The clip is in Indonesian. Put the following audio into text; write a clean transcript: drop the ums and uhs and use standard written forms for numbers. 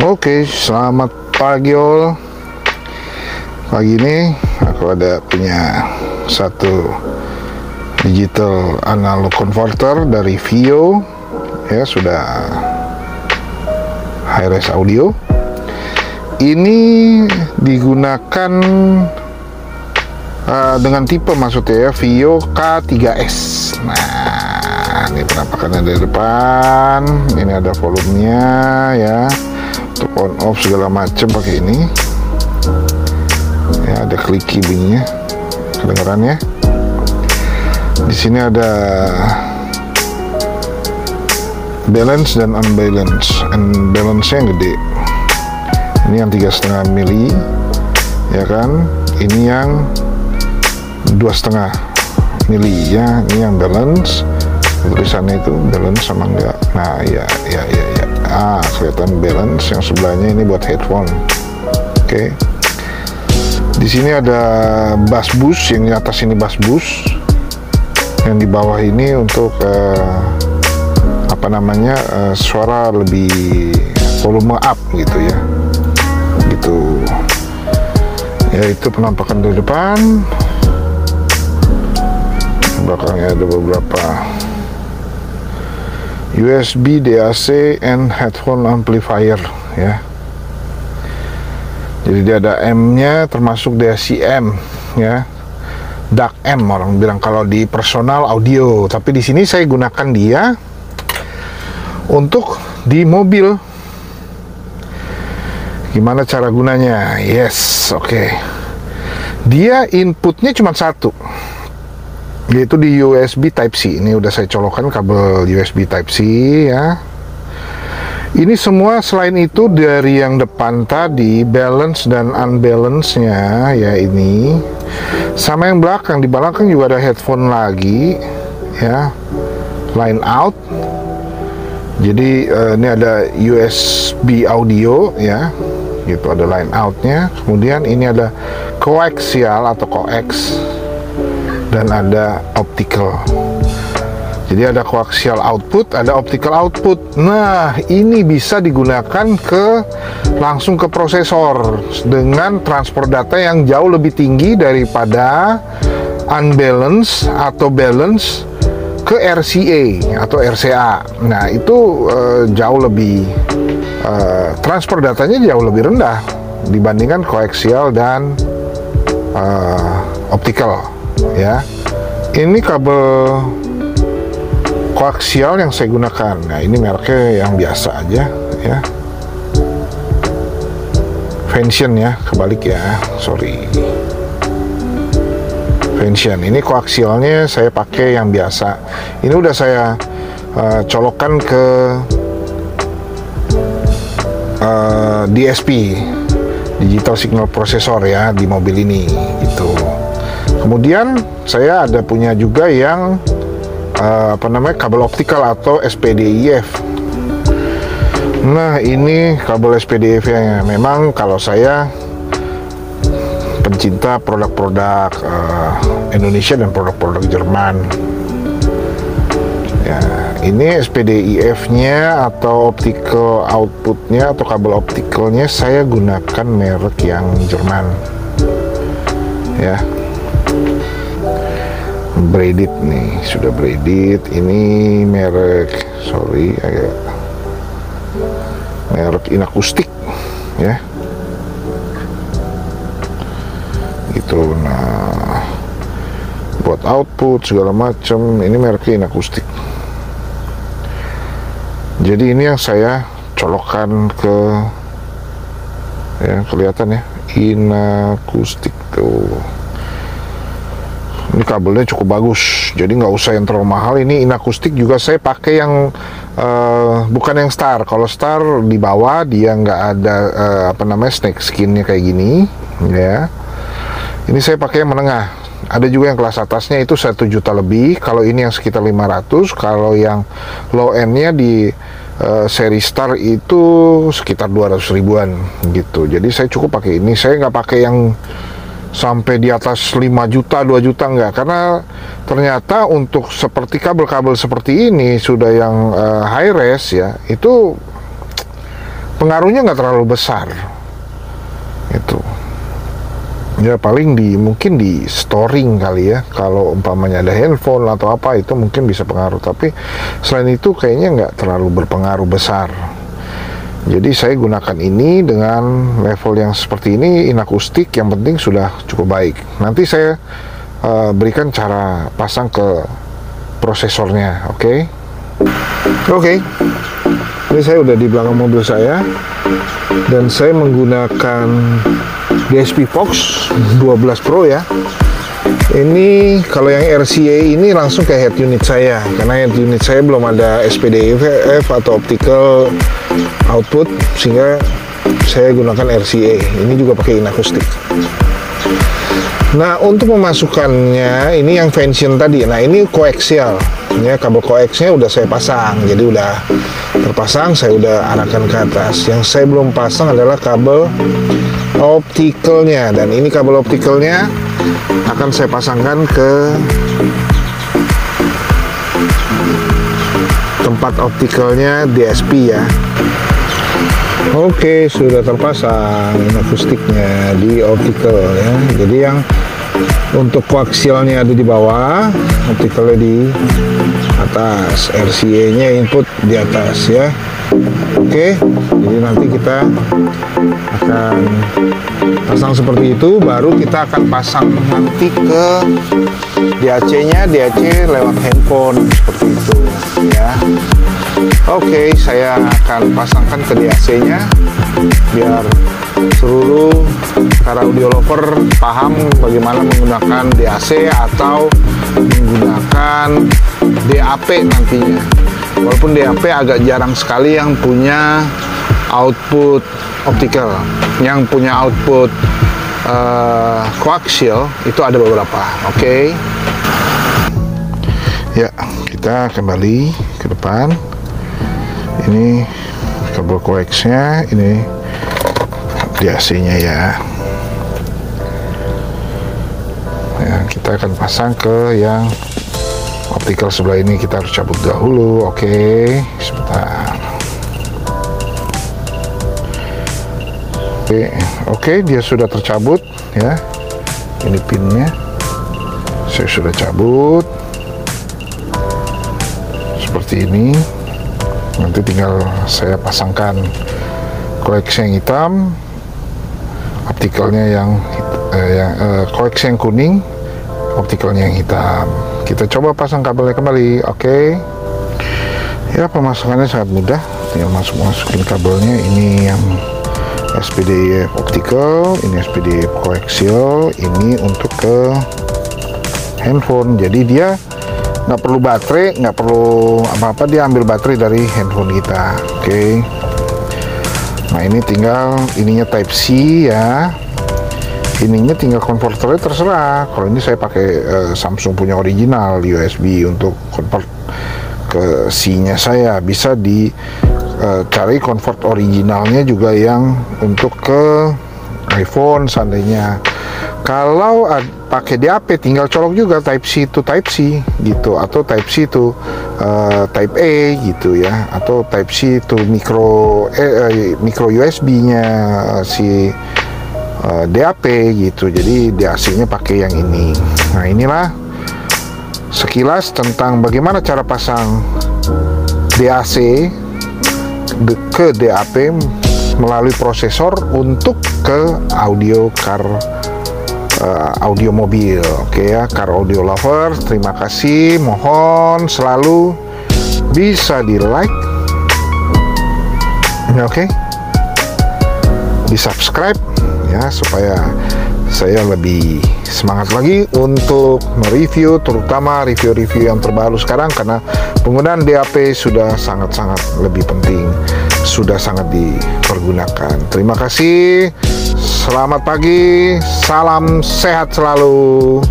Oke, selamat pagi all. Pagi ini aku ada punya satu digital analog converter dari Vio, ya, sudah high-res audio. Ini digunakan dengan tipe, maksudnya ya, Vio K3S. Nah, ini penampakannya dari depan. Ini ada volumenya, ya, untuk on off segala macam pakai ini. Ya, ada kliki bunyinya, kedengeran ya. Di sini ada balance dan unbalance. Unbalance-nya yang gede. Ini yang 3,5 mili, ya kan. Ini yang 2,5 mili, ya. Ini yang balance. Tulisannya itu balance sama enggak. Nah, ya. Kelihatan balance. Yang sebelahnya ini buat headphone. Oke. Di sini ada bass boost, yang di atas ini bass boost, yang di bawah ini untuk suara lebih volume up gitu ya. Gitu. Ya, itu penampakan dari depan. Belakangnya ada beberapa USB, DAC, and headphone amplifier, ya. Jadi dia ada M-nya, termasuk DAC-M, ya. DAC M orang bilang kalau di personal audio, tapi di sini saya gunakan dia untuk di mobil. Gimana cara gunanya? Yes, oke. Dia inputnya cuma satu, yaitu di USB Type-C. Ini udah saya colokkan kabel USB Type-C, ya. Ini semua selain itu dari yang depan tadi, balance dan unbalance-nya, ya, ini. Sama yang belakang, di belakang juga ada headphone lagi, ya. Line out. Jadi ini ada USB audio, ya. Gitu, ada line out-nya. Kemudian ini ada coaxial atau coax, dan ada optical. Jadi ada coaxial output, ada optical output. Nah, ini bisa digunakan langsung ke prosesor dengan transfer data yang jauh lebih tinggi daripada unbalance atau balance ke RCA atau RCA. Nah, itu jauh lebih transfer datanya jauh lebih rendah dibandingkan coaxial dan optical, ya. Ini kabel koaksial yang saya gunakan. Nah, ini mereknya yang biasa aja, ya. Vention, ya, kebalik ya, sorry. Vention. Ini koaksialnya saya pakai yang biasa. Ini udah saya colokkan ke DSP, Digital Signal Processor, ya, di mobil ini, gitu. Kemudian saya ada punya juga yang kabel optikal atau SPDIF. Nah, ini kabel SPDIF nya. Memang kalau saya pencinta produk-produk Indonesia dan produk-produk Jerman, ya. Ini SPDIF nya atau optical outputnya atau kabel optikalnya saya gunakan merek yang Jerman, ya. Braided nih, sudah braided. Ini merek, merek Inakustik, ya, gitu. Nah, buat output segala macam, ini mereknya Inakustik. Jadi ini yang saya colokkan ke, ya, kelihatan ya, Inakustik tuh. Ini kabelnya cukup bagus, jadi nggak usah yang terlalu mahal. Ini Inakustik juga saya pakai yang bukan yang Star. Kalau Star di bawah dia nggak ada snake skinnya kayak gini, ya. Ini saya pakai yang menengah. Ada juga yang kelas atasnya itu 1 juta lebih. Kalau ini yang sekitar 500. Kalau yang low endnya di seri Star itu sekitar 200 ribuan gitu. Jadi saya cukup pakai ini. Saya nggak pakai yang sampai di atas 5 juta, 2 juta enggak, karena ternyata untuk seperti kabel-kabel seperti ini sudah yang high res, ya, itu pengaruhnya nggak terlalu besar itu ya, paling mungkin di storing kali ya, kalau umpamanya ada handphone atau apa itu mungkin bisa pengaruh, tapi selain itu kayaknya nggak terlalu berpengaruh besar. Jadi saya gunakan ini dengan level yang seperti ini, inakustik, yang penting sudah cukup baik. Nanti saya berikan cara pasang ke prosesornya. Oke. Ini saya udah di belakang mobil saya dan saya menggunakan DSP Fox 12 Pro ya. Ini kalau yang RCA ini langsung ke head unit saya, karena head unit saya belum ada SPDIF atau optical output, sehingga saya gunakan RCA. Ini juga pakai inakustik. Nah, untuk memasukkannya ini yang function tadi. Nah, ini koaksial. Ya, kabel koaksnya udah saya pasang, jadi udah terpasang, saya udah arahkan ke atas. Yang saya belum pasang adalah kabel optikalnya, dan ini kabel optikalnya akan saya pasangkan ke tempat optikalnya DSP ya. Oke, sudah terpasang inakustiknya di optikal ya. Jadi yang untuk koaksialnya ada di bawah, optikalnya di atas, RCA-nya input di atas ya. Oke, jadi nanti kita akan pasang seperti itu, baru kita akan pasang nanti ke DAC-nya, DAC lewat handphone seperti itu ya. Oke, saya akan pasangkan ke DAC-nya biar seluruh para audio lover paham bagaimana menggunakan DAC atau menggunakan DAP nantinya. Walaupun DAP agak jarang sekali yang punya output optical, yang punya output koaksial itu ada beberapa. Oke. Ya, kita kembali ke depan. Ini kabel koaksnya, ini DAC-nya ya. Ya, kita akan pasang ke yang optical sebelah ini. Kita harus cabut dahulu. Oke, sebentar. Oke, dia sudah tercabut ya. Ini pinnya saya sudah cabut seperti ini. Nanti tinggal saya pasangkan koaksi yang hitam, optikalnya yang koaksi yang kuning, optikalnya yang hitam. Kita coba pasang kabelnya kembali. Oke. Ya, pemasangannya sangat mudah, tinggal masukin kabelnya. Ini yang SPDIF optical, ini SPDIF koaksial, ini untuk ke handphone. Jadi dia nggak perlu baterai, nggak perlu apa-apa, dia ambil baterai dari handphone kita. Oke. Nah, ini tinggal ininya Type C ya. Ininya tinggal konverternya terserah. Kalau ini saya pakai Samsung punya original USB untuk convert ke C-nya saya. Bisa cari convert originalnya juga yang untuk ke iPhone seandainya. Kalau pakai DAP tinggal colok juga Type C to Type C gitu, atau Type C to Type A gitu ya, atau Type C to micro USB-nya si DAP gitu. Jadi DAC-nya pakai yang ini. Nah, inilah sekilas tentang bagaimana cara pasang DAC ke DAP melalui prosesor untuk ke audio audio mobil. Oke ya, car audio lovers, terima kasih. Mohon selalu bisa di like, oke, di subscribe ya, supaya saya lebih semangat lagi untuk mereview, terutama review-review yang terbaru sekarang, karena penggunaan DAP sudah sangat-sangat lebih penting, sudah sangat dipergunakan. Terima kasih, selamat pagi, salam sehat selalu.